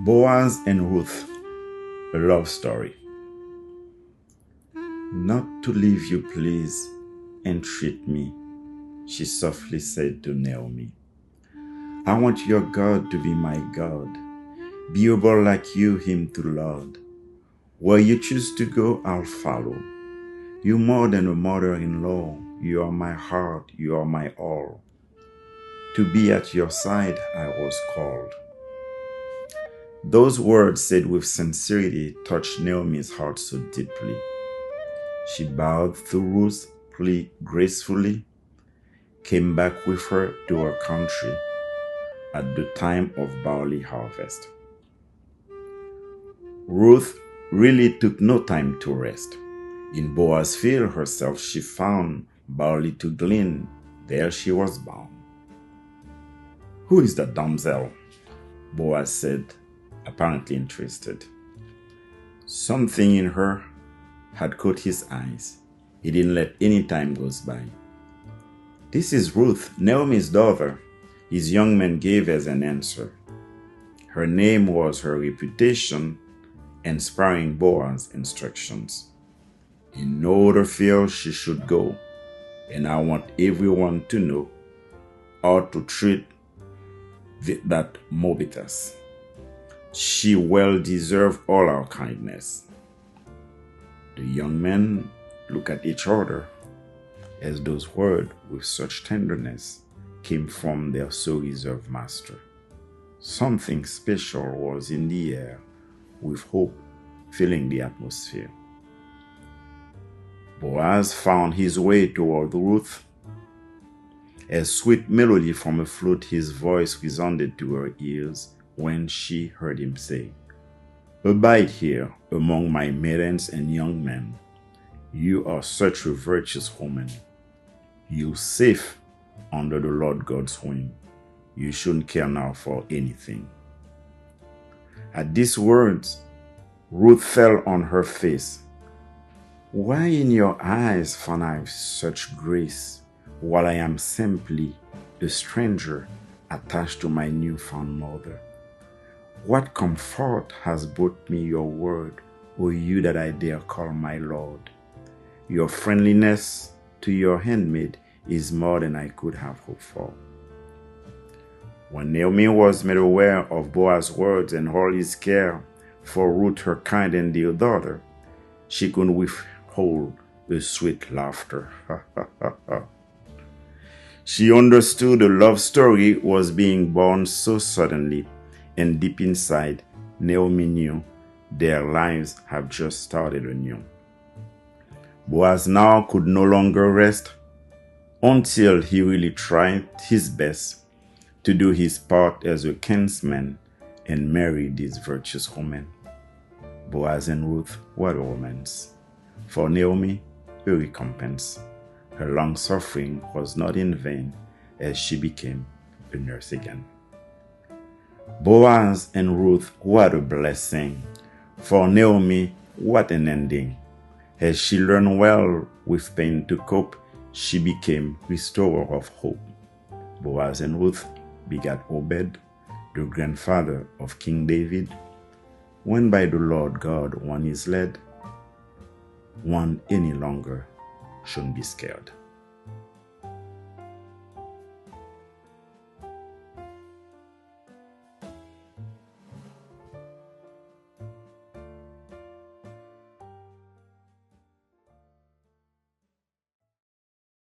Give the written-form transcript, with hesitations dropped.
Boaz and Ruth, a love story. Not to leave you, please, entreat me, she softly said to Naomi. I want your God to be my God, be able like you him to Lord. Where you choose to go, I'll follow. You more than a mother-in-law, you are my heart, you are my all. To be at your side, I was called. Those words said with sincerity touched Naomi's heart so deeply. She bowed to Ruth's plea gracefully, came back with her to her country at the time of barley harvest. Ruth really took no time to rest. In Boaz's field herself she found barley to glean. There she was bound. Who is that damsel? Boaz said, apparently interested. Something in her had caught his eyes. He didn't let any time go by. This is Ruth, Naomi's daughter, his young man gave as an answer. Her name was her reputation, inspiring Boaz's instructions. In no other field she should go, and I want everyone to know how to treat that mobitus. She well deserved all our kindness. The young men looked at each other as those words with such tenderness came from their so reserved master. Something special was in the air, with hope filling the atmosphere. Boaz found his way toward Ruth. A sweet melody from a flute, his voice resounded to her ears when she heard him say, Abide here among my maidens and young men. You are such a virtuous woman. You safe under the Lord God's wing. You shouldn't care now for anything. At these words, Ruth fell on her face. Why in your eyes find I such grace, while I am simply a stranger attached to my newfound mother? What comfort has brought me your word, O you that I dare call my Lord? Your friendliness to your handmaid is more than I could have hoped for. When Naomi was made aware of Boaz's words and all his care for Ruth, her kind and dear daughter, she couldn't withhold a sweet laughter. She understood the love story was being born so suddenly, and deep inside, Naomi knew their lives have just started anew. Boaz now could no longer rest until he really tried his best to do his part as a kinsman and marry this virtuous woman. Boaz and Ruth were a romance. For Naomi, a recompense. Her long suffering was not in vain as she became a nurse again. Boaz and Ruth, what a blessing. For Naomi, what an ending. As she learned well with pain to cope, she became restorer of hope. Boaz and Ruth begat Obed, the grandfather of King David. When by the Lord God one is led, one any longer shouldn't be scared.